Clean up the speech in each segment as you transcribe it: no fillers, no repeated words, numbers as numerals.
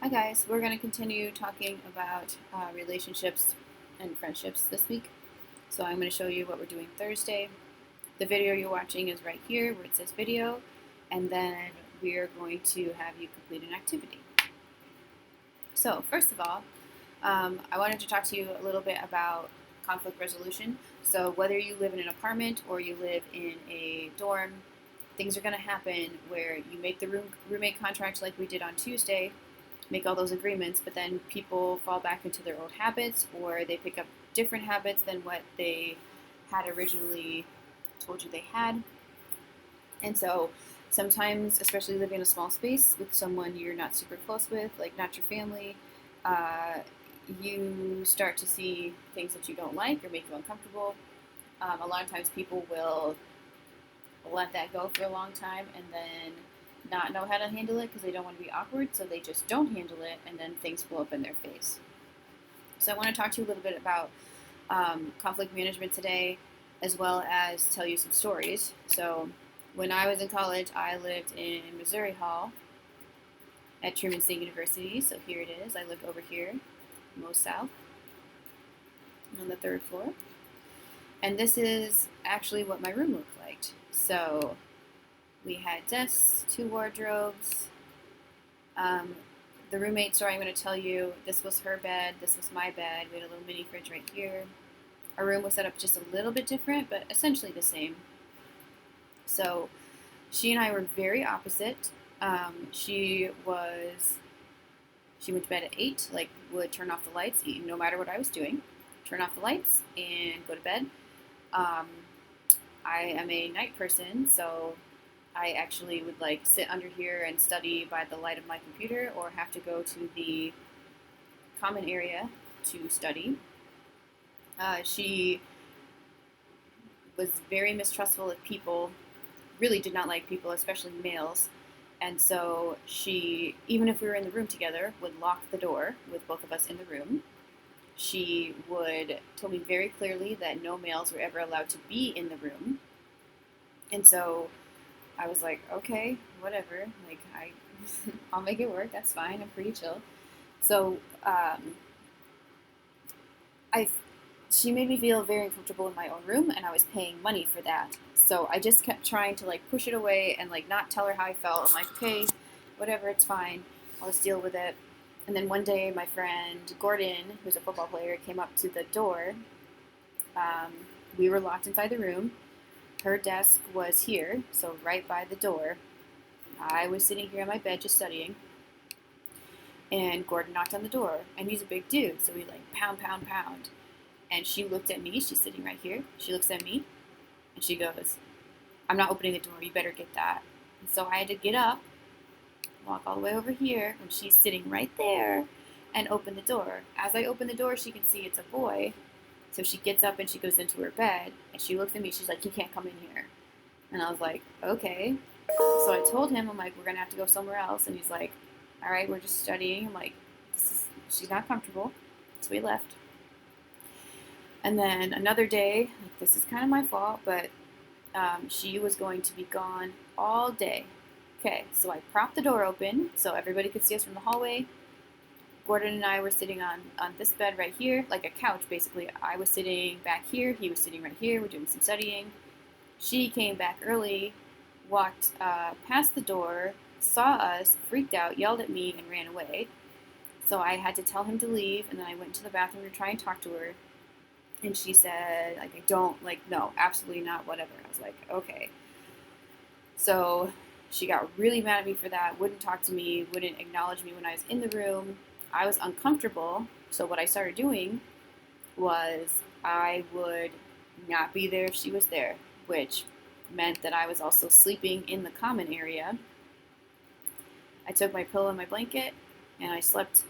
Hi guys, we're going to continue talking about relationships and friendships this week. So I'm going to show you what we're doing Thursday. The video you're watching is right here where it says video, and then we are going to have you complete an activity. So first of all, I wanted to talk to you a little bit about conflict resolution. So whether you live in an apartment or you live in a dorm, things are going to happen where you make the roommate contract like we did on Tuesday, make all those agreements, but then people fall back into their old habits or they pick up different habits than what they had originally told you they had. And so sometimes, especially living in a small space with someone you're not super close with, like not your family, uh, you start to see things that you don't like or make you uncomfortable. A lot of times people will let that go for a long time and then not know how to handle it because they don't want to be awkward, so they just don't handle it, and then things blow up in their face. So I want to talk to you a little bit about conflict management today, as well as tell you some stories. So when I was in college, I lived in Missouri Hall at Truman State University. So here it is. I lived over here, most south, on the third floor. And this is actually what my room looked like. So we had desks, two wardrobes. The roommate story I'm going to tell you, this was her bed, this was my bed. We had a little mini fridge right here. Our room was set up just a little bit different, but essentially the same. So she and I were very opposite. She went to bed at 8, like would turn off the lights, no matter what I was doing. Turn off the lights and go to bed. I am a night person, so I actually would like sit under here and study by the light of my computer or have to go to the common area to study. She was very mistrustful of people, really did not like people, especially males. And so she, even if we were in the room together, would lock the door with both of us in the room. She would tell me very clearly that no males were ever allowed to be in the room. And so I was like, okay, whatever. Like I'll make it work. That's fine. I'm pretty chill. So I, she made me feel very uncomfortable in my own room, and I was paying money for that. So I just kept trying to like push it away and like not tell her how I felt. I'm like, okay, whatever, it's fine. I'll just deal with it. And then one day, my friend Gordon, who's a football player, came up to the door. Um, we were locked inside the room. Her desk was here, so right by the door. I was sitting here on my bed just studying, and Gordon knocked on the door, and he's a big dude, so he like pound, pound, pound. And she looked at me, she's sitting right here. She looks at me, and she goes, I'm not opening the door, you better get that. And so I had to get up, walk all the way over here, and she's sitting right there, and open the door. As I open the door, she can see it's a boy, so she gets up and she goes into her bed, and she looks at me, she's like, you can't come in here. And I was like, okay. So I told him, I'm like, we're going to have to go somewhere else. And he's like, all right, we're just studying. I'm like, she's not comfortable. So we left. And then another day, like, this is kind of my fault, but she was going to be gone all day. Okay, so I propped the door open so everybody could see us from the hallway. Gordon and I were sitting on this bed right here, like a couch basically. I was sitting back here, he was sitting right here, we're doing some studying. She came back early, walked past the door, saw us, freaked out, yelled at me, and ran away. So I had to tell him to leave, and then I went to the bathroom to try and talk to her. And she said, like, I don't, like, no, absolutely not, whatever. I was like, okay. So she got really mad at me for that, wouldn't talk to me, wouldn't acknowledge me when I was in the room. I was uncomfortable, so what I started doing was I would not be there if she was there, which meant that I was also sleeping in the common area. I took my pillow and my blanket, and I slept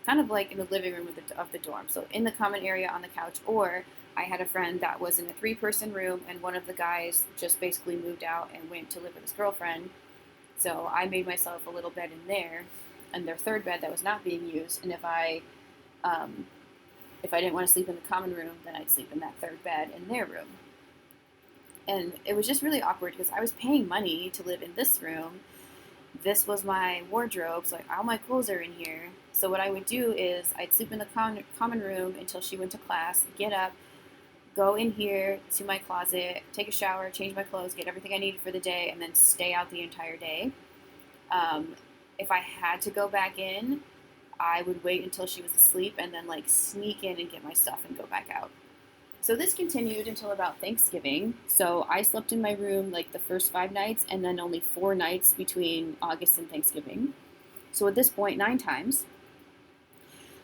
kind of like in the living room of the dorm, so in the common area on the couch, or I had a friend that was in a 3-person room, and one of the guys just basically moved out and went to live with his girlfriend. So I made myself a little bed in there, and their third bed that was not being used. And if I didn't want to sleep in the common room, then I'd sleep in that third bed in their room. And it was just really awkward because I was paying money to live in this room, this was my wardrobe, so like all my clothes are in here. So what I would do is I'd sleep in the common room until she went to class, get up, go in here to my closet, take a shower, change my clothes, get everything I needed for the day, and then stay out the entire day. Um, if I had to go back in, I would wait until she was asleep and then like sneak in and get my stuff and go back out. So this continued until about Thanksgiving. So I slept in my room like the first 5 nights and then only 4 nights between August and Thanksgiving. So at this point, 9 times.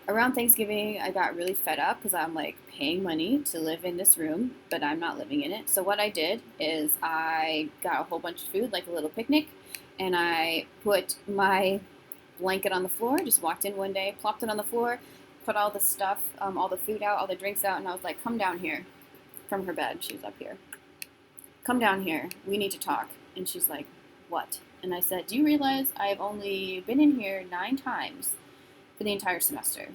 Around Thanksgiving, I got really fed up because I'm like paying money to live in this room, but I'm not living in it. So what I did is I got a whole bunch of food, like a little picnic, and I put my blanket on the floor. Just walked in one day, plopped it on the floor, put all the stuff, all the food out, all the drinks out, and I was like, "Come down here," from her bed. She's up here. "Come down here. We need to talk." And she's like, "What?" And I said, "Do you realize I've only been in here 9 times for the entire semester?"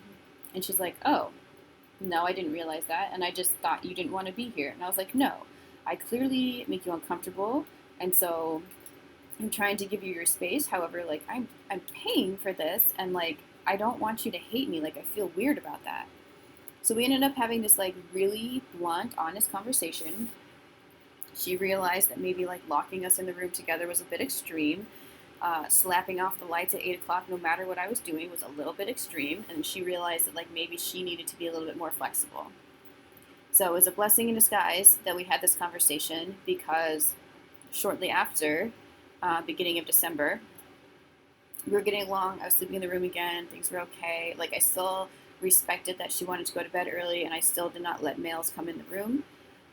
And she's like, "Oh, no, I didn't realize that. And I just thought you didn't want to be here." And I was like, "No, I clearly make you uncomfortable. And so I'm trying to give you your space. However, like I'm paying for this and like I don't want you to hate me. Like I feel weird about that." So we ended up having this like really blunt, honest conversation. She realized that maybe like locking us in the room together was a bit extreme. Slapping off the lights at 8 o'clock, no matter what I was doing, was a little bit extreme, and she realized that like maybe she needed to be a little bit more flexible. So it was a blessing in disguise that we had this conversation because shortly after, beginning of December, we were getting along. I was sleeping in the room again. Things were okay. Like I still respected that she wanted to go to bed early, and I still did not let males come in the room.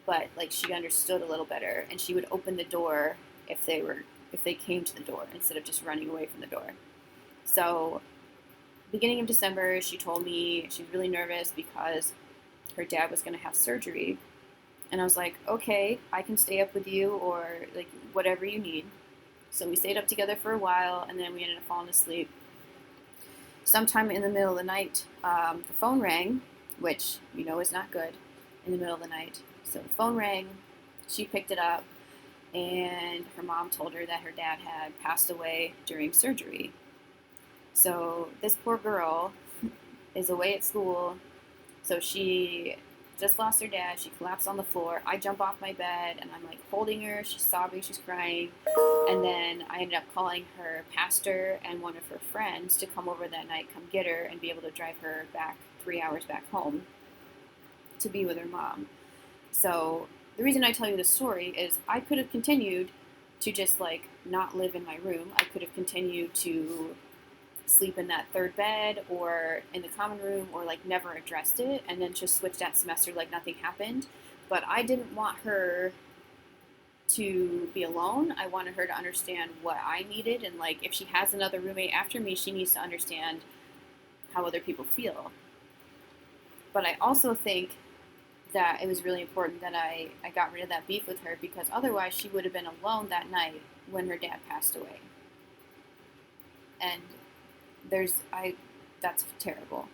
But like she understood a little better, and she would open the door if they came to the door instead of just running away from the door. So beginning of December, she told me she was really nervous because her dad was going to have surgery. And I was like, "Okay, I can stay up with you or like whatever you need." So we stayed up together for a while, and then we ended up falling asleep. Sometime in the middle of the night, the phone rang, which you know is not good in the middle of the night. So the phone rang, she picked it up, and her mom told her that her dad had passed away during surgery. So this poor girl is away at school. So she just lost her dad. She collapsed on the floor. I jump off my bed and I'm like holding her. She's sobbing, she's crying. And then I ended up calling her pastor and one of her friends to come over that night, come get her, and be able to drive her back 3 hours back home to be with her mom. So the reason I tell you this story is I could have continued to just like not live in my room. I could have continued to sleep in that third bed or in the common room or like never addressed it and then just switched that semester like nothing happened. But I didn't want her to be alone. I wanted her to understand what I needed, and like if she has another roommate after me, she needs to understand how other people feel. But I also think that it was really important that I got rid of that beef with her because otherwise she would have been alone that night when her dad passed away. And that's terrible.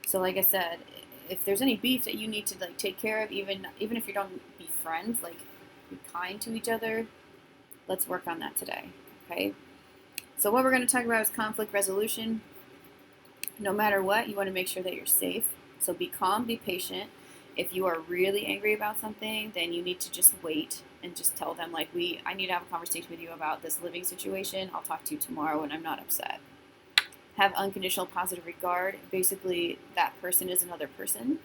So like I said, if there's any beef that you need to like take care of, even if you don't be friends, like be kind to each other, let's work on that today. Okay? So what we're going to talk about is conflict resolution. No matter what, you want to make sure that you're safe. So be calm, be patient. If you are really angry about something, then you need to just wait and just tell them like I need to have a conversation with you about this living situation. I'll talk to you tomorrow when I'm not upset. Have unconditional positive regard. Basically, that person is another person.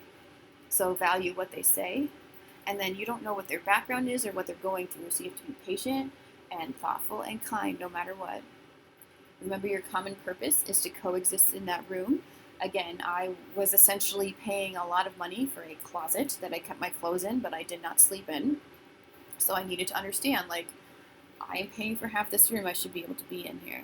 So value what they say. And then you don't know what their background is or what they're going through. So you have to be patient and thoughtful and kind no matter what. Remember, your common purpose is to coexist in that room. Again, I was essentially paying a lot of money for a closet that I kept my clothes in, but I did not sleep in. So I needed to understand, like, I am paying for half this room. I should be able to be in here.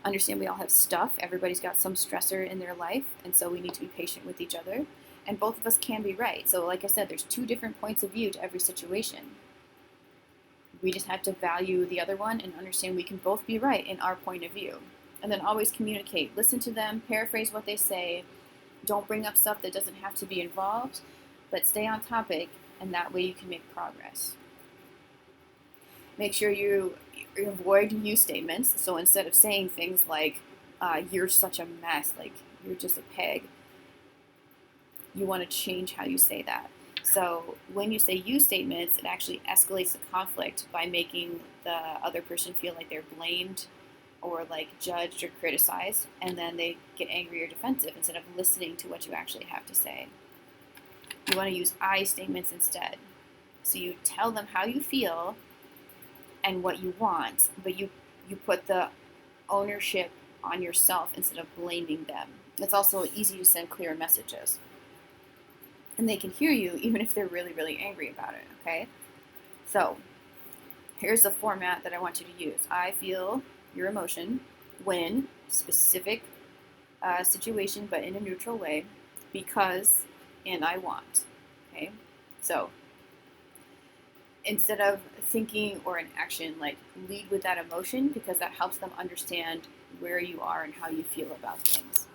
Understand we all have stuff. Everybody's got some stressor in their life, and so we need to be patient with each other. And both of us can be right. So like I said, there's 2 different points of view to every situation. We just have to value the other one and understand we can both be right in our point of view. And then always communicate. Listen to them, paraphrase what they say. Don't bring up stuff that doesn't have to be involved, but stay on topic, and that way you can make progress. Make sure you avoid you statements. So instead of saying things like, you're such a mess, like you're just a pig, you want to change how you say that. So when you say you statements, it actually escalates the conflict by making the other person feel like they're blamed or like judged or criticized, and then they get angry or defensive instead of listening to what you actually have to say. You want to use I statements instead. So you tell them how you feel and what you want, but you put the ownership on yourself instead of blaming them. It's also easy to send clear messages. And they can hear you even if they're really, really angry about it, okay? So here's the format that I want you to use. I feel your emotion when specific situation, but in a neutral way, because, and I want, okay? So instead of thinking or an action, like lead with that emotion because that helps them understand where you are and how you feel about things.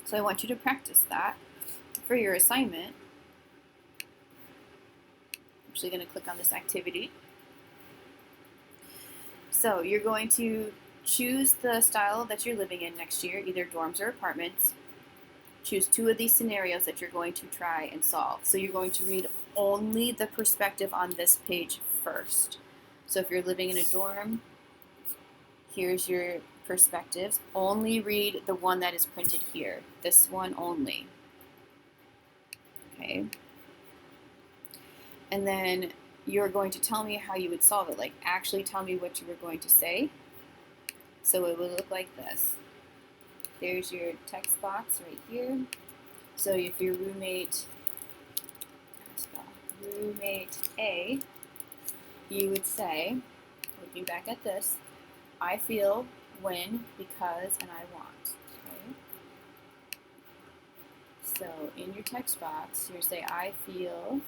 So I want you to practice that for your assignment. I'm actually going to click on this activity. So you're going to choose the style that you're living in next year, either dorms or apartments. Choose 2 of these scenarios that you're going to try and solve. So you're going to read only the perspective on this page first. So if you're living in a dorm, here's your perspectives. Only read the one that is printed here. This one only. Okay. And then you're going to tell me how you would solve it. Like, actually tell me what you were going to say. So it would look like this. There's your text box right here. So if your roommate A, you would say, looking back at this, I feel when, because, and I want. Okay. So in your text box, you say, I feel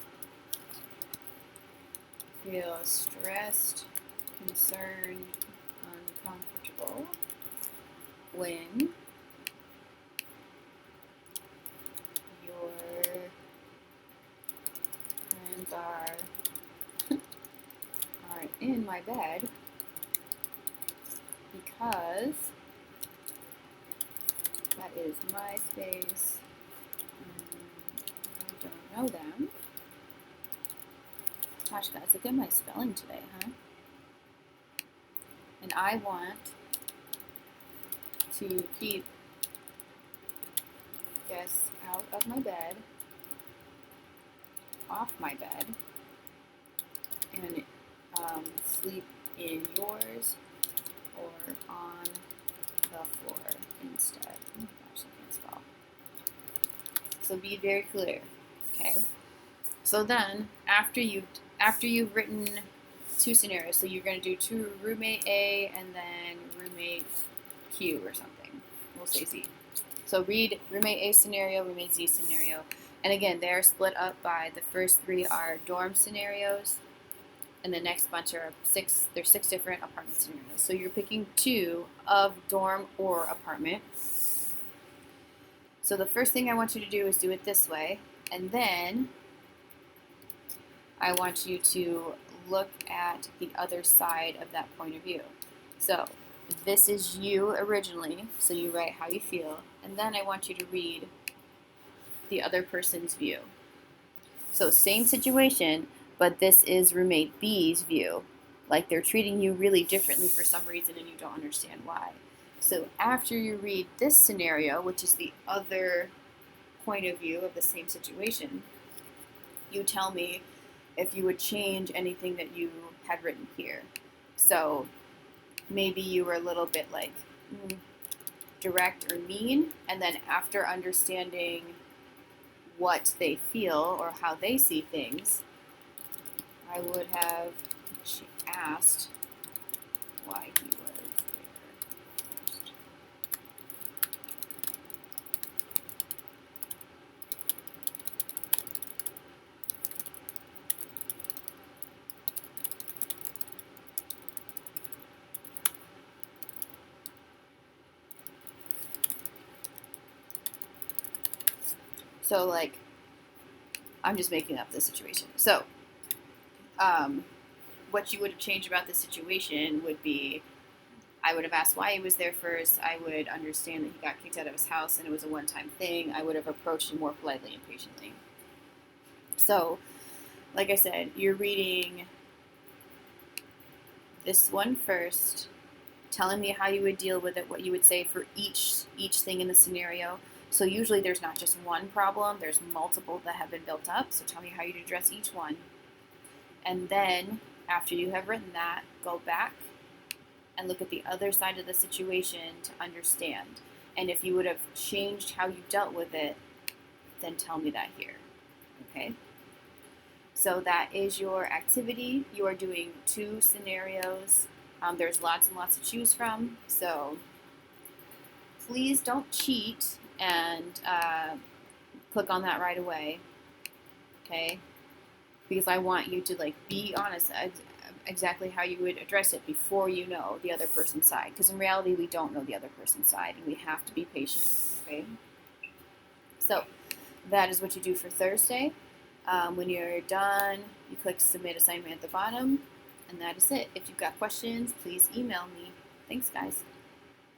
stressed, concerned, uncomfortable when your friends are in my bed because that is my space. I don't know them. Gosh, guys, look at my spelling today, huh? And I want to keep guests out of my bed, off my bed, and sleep in yours or on the floor instead. Oh gosh, I can't spell. So be very clear, okay? So then, after you've written 2 scenarios, so you're going to do 2 roommate A and then roommate Q or something. We'll say Z. So read roommate A scenario, roommate Z scenario. And again, they're split up by the first 3 are dorm scenarios, and the next bunch are 6. There's 6 different apartment scenarios. So you're picking 2 of dorm or apartment. So the first thing I want you to do is do it this way, and then I want you to look at the other side of that point of view. So this is you originally, so you write how you feel, and then I want you to read the other person's view. So same situation, but this is roommate B's view. Like they're treating you really differently for some reason and you don't understand why. So after you read this scenario, which is the other point of view of the same situation, you tell me if you would change anything that you had written here. So maybe you were a little bit like direct or mean, and then after understanding what they feel or how they see things, I would have asked why he was there first. So, like, I'm just making up the situation. So, what you would have changed about the situation would be, I would have asked why he was there first. I would understand that he got kicked out of his house and it was a one-time thing. I would have approached him more politely and patiently. So, like I said, you're reading this one first, telling me how you would deal with it, what you would say for each thing in the scenario. So usually there's not just one problem, there's multiple that have been built up. So tell me how you'd address each one. And then after you have written that, go back and look at the other side of the situation to understand. And if you would have changed how you dealt with it, then tell me that here. Okay? So that is your activity. You are doing 2 scenarios. There's lots and lots to choose from. So please don't cheat and click on that right away. Okay? Because I want you to like be honest exactly how you would address it before you know the other person's side. Because in reality, we don't know the other person's side, and we have to be patient. Okay? So that is what you do for Thursday. When you're done, you click Submit Assignment at the bottom, and that is it. If you've got questions, please email me. Thanks, guys.